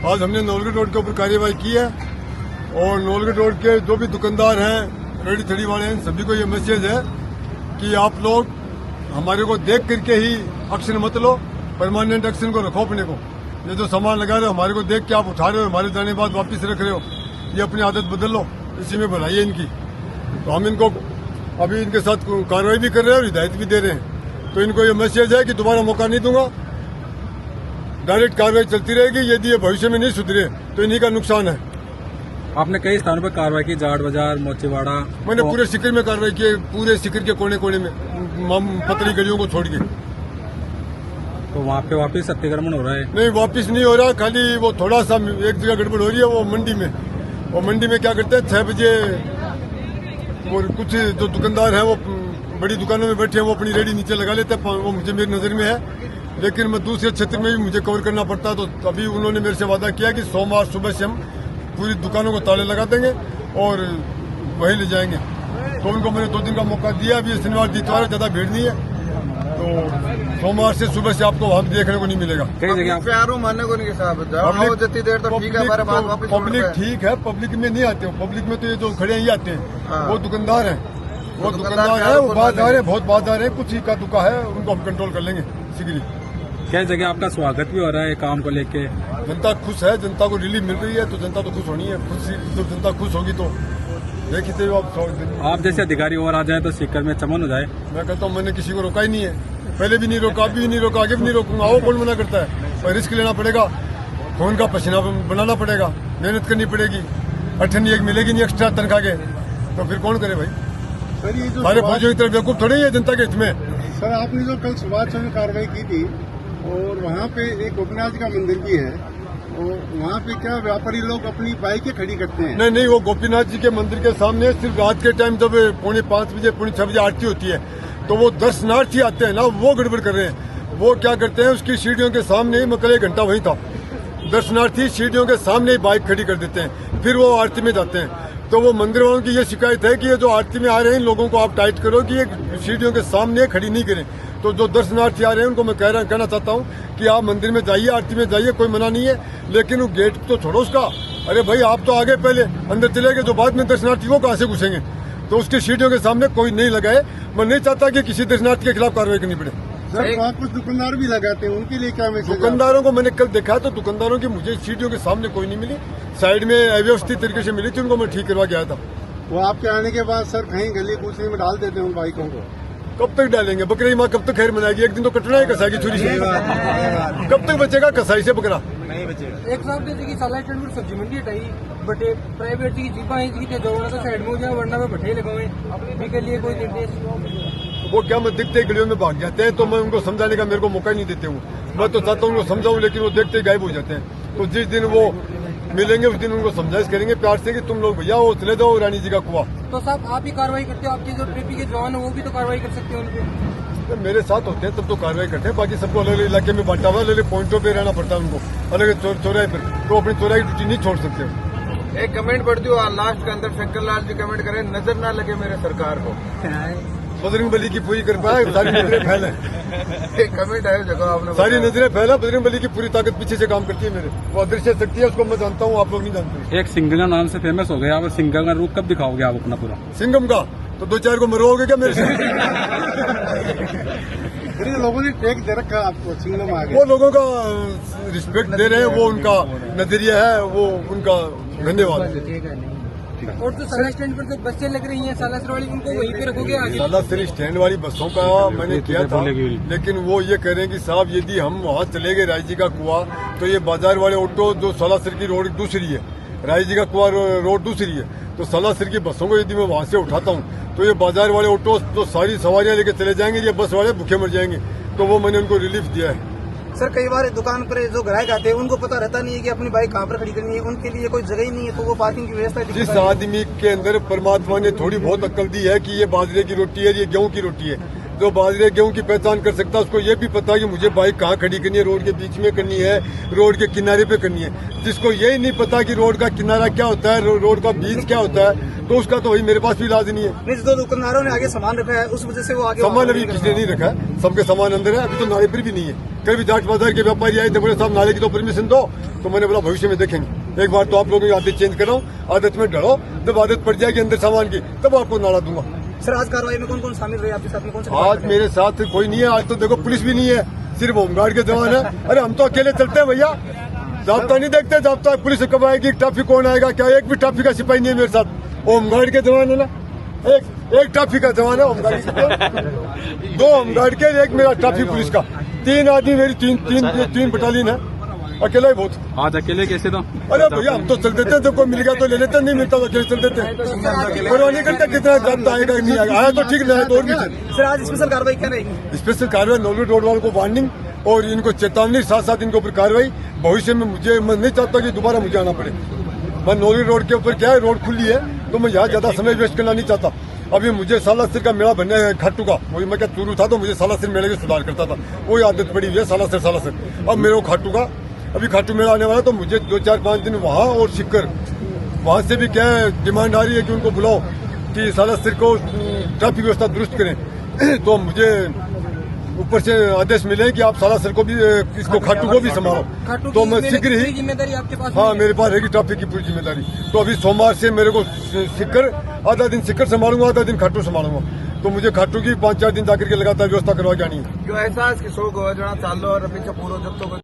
आज हमने नौलगढ़ रोड के ऊपर कार्यवाही की है और नौलगढ़ रोड के जो भी दुकानदार हैं, रेडी थड़ी वाले हैं, सभी को ये मैसेज है कि आप लोग हमारे को देख करके ही एक्शन मत लो, परमानेंट एक्शन को रखो अपने को। ये जो सामान लगा रहे हो हमारे को देख के आप उठा रहे हो, हमारे जाने के बाद वापस रख रहे हो, ये अपनी आदत बदल लो, इसी में भलाई है इनकी। तो हम इनको अभी इनके साथ कार्रवाई भी कर रहे हैं और हिदायत भी दे रहे हैं। तो इनको ये मैसेज है कि दोबारा मौका नहीं दूंगा, डायरेक्ट कार्रवाई चलती रहेगी। यदि ये भविष्य में नहीं सुधरे तो इन्हीं का नुकसान है। आपने कई स्थानों पर कार्रवाई की, जाट बाजार, मोचेवाड़ा। मैंने पूरे सिकर में कार्रवाई की, पूरे सिकर के कोने कोने में पतली गलियों को छोड़ के। तो वहाँ पे वापस अतिक्रमण हो रहा है? नहीं, वापस नहीं हो रहा, खाली वो थोड़ा सा एक जगह गड़बड़ हो रही है, वो मंडी में। वो मंडी में क्या करते हैं, 6 बजे वो कुछ जो दुकानदार हैं वो बड़ी दुकानों में बैठे हैं, वो अपनी रेडी नीचे लगा लेते हैं। वो मुझे मेरी नजर में है, लेकिन मैं दूसरे क्षेत्र में भी मुझे कवर करना पड़ता है। तो अभी उन्होंने मेरे से वादा किया कि सोमवार सुबह से हम पूरी दुकानों को ताले लगा देंगे और वहीं ले जाएंगे। तो उनको मैंने 2 दिन का मौका दिया। अभी शनिवार इतवार है, ज्यादा भीड़ नहीं है, तो सोमवार से सुबह से आपको वहाँ देखने को नहीं मिलेगा। कई जगह मानने को नहीं साहब, देर तो ठीक है, पब्लिक ठीक है, पब्लिक में नहीं आते हो। पब्लिक में तो ये जो खड़े हैं ये आते हैं, वो दुकानदार हैं, वो दुकानदार है, वो बाजार है, बहुत बाजार है, कुछ ही का दुका है, उनको हम कंट्रोल कर लेंगे शीघ्र। कई जगह आपका स्वागत भी हो रहा है काम को लेके, जनता खुश है, जनता को रिलीफ मिल रही है, तो जनता तो खुश होनी है। तो जनता खुश होगी तो देखते हो आप जैसे अधिकारी और आ जाए तो सीकर में चमन हो जाए। मैं कहता हूँ मैंने किसी को रोका ही नहीं है, पहले भी नहीं रोका, अभी भी नहीं रोका, आगे भी नहीं रोकूंगा। वो कौन मना करता है? पर रिस्क लेना पड़ेगा, खून का पसीना बनाना पड़ेगा, मेहनत करनी पड़ेगी। अठन्नी एक मिलेगी नहीं एक्स्ट्रा तनख्वाह के, तो फिर कौन करे भाई? सर ये जो सारे फौजियों की तरफ बेवकूफ थोड़ी है जनता के हित में। सर आपने जो कल सुभाष चौक में कार्रवाई की थी और वहाँ पे एक गोपीनाथ जी का मंदिर भी है, और वहाँ पे क्या व्यापारी लोग अपनी बाइकें खड़ी करते हैं? नहीं, वो गोपीनाथ जी के मंदिर के सामने सिर्फ रात के टाइम जब 4:45 बजे 6 बजे आरती होती है, तो वो दर्शनार्थी आते हैं ना, वो गड़बड़ कर रहे हैं। वो क्या करते हैं, उसकी सीढ़ियों के सामने ही, मैं कल 1 घंटा वहीं था, दर्शनार्थी सीढ़ियों के सामने ही बाइक खड़ी कर देते हैं, फिर वो आरती में जाते हैं। तो वो मंदिर वालों की ये शिकायत है कि ये जो आरती में आ रहे हैं इन लोगों को आप टाइट करो कि ये सीढ़ियों के सामने खड़ी नहीं करें। तो जो दर्शनार्थी आ रहे हैं उनको मैं कहना चाहता हूँ कि आप मंदिर में जाइए, आरती में जाइए, कोई मना नहीं है, लेकिन वो गेट तो छोड़ो उसका। अरे भाई आप तो आगे पहले अंदर चले गए, जो बाद में दर्शनार्थी वो कहाँ से घुसेंगे? तो उसकी सीढ़ियों के सामने कोई नहीं लगाए। मैं नहीं चाहता कि किसी दर्शनार्थी के खिलाफ कार्रवाई करनी पड़े। सर वहाँ कुछ दुकानदार भी लगाते हैं, उनके लिए क्या मैसेज? दुकानदारों को मैंने कल देखा तो दुकानदारों की मुझे सीढ़ियों के सामने कोई नहीं मिली, साइड में अव्यवस्थित तरीके से मिली थी, उनको मैं ठीक करवा के आया था। वो आपके आने के बाद सर कहीं गली कूचली में डाल देते हैं उन बाइकों को? कब तक डालेंगे? बकरी माँ कब तक खैर मनाएगी? एक दिन तो कटना है कसाई की छुरी से। कब तक बचेगा कसाई से बकरा? नहीं बचेगा। एक साहब जैसे कि साला स्टैंड पर सब्जी मंडी हटाई, बटे प्राइवेट की जीपा है कि दौड़ना तो साइड में हो जाए, वरना में भट्टे लगाए अपने के लिए कोई निर्देश। वो क्या, मैं दिखते ही गलियों में भाग जाते हैं, तो मैं उनको समझाने का मेरे को मौका ही नहीं देते हूँ। मैं तो चाहता हूँ उनको समझाऊं, लेकिन वो देखते ही गायब हो जाते हैं। तो जिस दिन वो मिलेंगे उस दिन उनको समझाइश करेंगे प्यार से कि तुम लोग भैया वो चले जाओ रानी जी का कुआं। तो साहब आप ही कार्रवाई करते हो, आपके जो ट्रैफिक के जवान है वो भी तो कार्रवाई कर सकते हैं उनपे? तो मेरे साथ होते हैं तब तो कार्रवाई करते हैं, बाकी सबको अलग अलग इलाके में बांटा हुआ, अलग अलग पॉइंटों पे रहना पड़ता है उनको, अलग चौराहे पर, तो अपनी चौराहे की ड्यूटी नहीं छोड़ सकते। एक कमेंट पढ़ती हूँ लास्ट के अंदर, शंकर लाल जी कमेंट करें, नजर ना लगे मेरे सरकार को। बजरंग बली की पूरी कृपा है, सारी नजरें फैल है। एक कमेंट है जगह आपने, सारी नजरें फैल है, बजरंग बली की पूरी ताकत पीछे से काम करती है मेरे। वो अदृश्य शक्ति है, उसको मैं जानता हूँ, आप लोग नहीं जानते। एक सिंगम नाम से फेमस हो गया, आप सिंगम का रूप कब दिखाओगे आप अपना पूरा? सिंगम का तो 2-4 को मरवाओगे क्या मेरे से? लोगों ने टेक दे रखा आपको, सिंगम आ गया। वो लोगों का रिस्पेक्ट दे रहे हैं, वो उनका नजरिया है, वो उनका धन्यवाद। और जो साला स्टैंड पर जो बसें लग रही हैं सालासर वाली, उनको वहीं पे रखोगे आगे? सालासर स्टैंड वाली बसों का मैंने किया था, लेकिन वो ये कह रहे हैं कि साहब यदि हम वहाँ चले गए राय जी का कुआं, तो ये बाजार वाले ऑटो, जो सालासर की रोड दूसरी है, राय जी का कुआं रोड दूसरी है, तो सालासर की बसों को यदि मैं वहाँ से उठाता हूँ तो ये बाजार वाले ऑटो तो सारी सवारियां लेके चले जाएंगे, ये बस वाले भूखे मर जाएंगे। तो वो मैंने उनको रिलीफ दिया है। सर कई बार दुकान पर जो ग्राहक आते हैं उनको पता रहता नहीं है कि अपनी बाइक कहाँ पर खड़ी करनी है, उनके लिए कोई जगह ही नहीं है, तो वो पार्किंग की व्यवस्था। जिस आदमी के अंदर परमात्मा ने थोड़ी बहुत अक्ल दी है कि ये बाजरे की रोटी है, ये गेहूं की रोटी है, जो बाजरे गेहूं की पहचान कर सकता है उसको ये भी पता है कि मुझे बाइक कहाँ खड़ी करनी है, रोड के बीच में करनी है, रोड के किनारे पे करनी है। जिसको यही नहीं पता कि रोड का किनारा क्या होता है, रोड का बीच क्या होता है, तो उसका तो वही मेरे पास भी इलाज नहीं है। नहीं, जो दुकानदारों ने आगे सामान रखा है उस वजह से वो आगे सामान अभी किसी ने नहीं रखा है, सबके सामान अंदर है, अभी तो नाले पर भी नहीं है। कभी जाट बाजार के व्यापारी आए थे, बोले साहब नाले की तो परमिशन दो, तो मैंने बोला भविष्य में देखेंगे, एक बार तो आप लोगों की आदत चेंज कर रहा हूँ, आदत में डरो, जब आदत पड़ जाएगी अंदर सामान की तब आपको नाला दूंगा। सर आज कार्रवाई में कौन कौन शामिल रहे आपके साथ में? कौन से आज मेरे साथ कोई नहीं है, आज तो देखो पुलिस भी नहीं है, सिर्फ होमगार्ड के जवान है। अरे हम तो अकेले चलते हैं भैया, जाब्ता नहीं देखते, जाब्ता पुलिस कब आएगी, ट्रैफिक कौन आएगा, क्या एक भी ट्रैफिक का सिपाही नहीं है मेरे साथ। होमगार्ड के जवान है ना, एक ट्रैफिक का जवान है होमगार्ड के, 2 होमगार्ड के, एक मेरा ट्रैफिक पुलिस का, 3 आदमी मेरी तीन बटालियन है, अकेला ही बहुत। आज अकेले कैसे तो? अरे भैया हम तो चल देते हैं, जब कोई मिल गया तो ले लेते हैं, नहीं मिलता तो अकेले चल देते हैं, परवाह नहीं करते कितना जाब्ता आएगा नहीं आएगा, आया तो ठीक नहीं आया तो और भी चल। सर आज स्पेशल कार्रवाई क्या रहेगी? स्पेशल कार्रवाई नौलवी रोड वालों को वार्निंग और इनको चेतावनी, साथ साथ इनके ऊपर कार्रवाई। भविष्य में मैं नहीं चाहता कि दोबारा मुझे आना पड़े। मैं नौलवी रोड के ऊपर क्या है, रोड खुली है तो मैं यहाँ ज्यादा समय वेस्ट करना नहीं चाहता। अभी मुझे सालासर का मेला बनने है, खाटू का, वही मैं क्या चूरू था तो मुझे सालासर मेले में सुधार करता था, वही आदत पड़ी हुई है सालासर। अब मेरे को खाटू का, अभी खाटू मेला आने वाला तो मुझे 2-4-5 दिन वहाँ और सिक्कर, वहाँ से भी क्या है डिमांड आ रही है कि उनको बुलाओ कि सालासर को ट्रैफिक व्यवस्था दुरुस्त करें। तो मुझे ऊपर से आदेश मिले कि आप सालासर को भी, इसको खाटू को भी संभालो, तो मैं शीघ्र ही, जिम्मेदारी आपके पास? हाँ मेरे पास रहेगी ट्रैफिक की पूरी जिम्मेदारी। तो अभी सोमवार से मेरे को सिक्कर, आधा दिन सिक्कर संभालूंगा, आधा दिन खाटू संभालूंगा, तो मुझे खाटू की 5-4 दिन जाकर के लगातार व्यवस्था करवा जानी है। जो एहसास कि 100 गवर्नर चालो और पीछे पूरा जब तो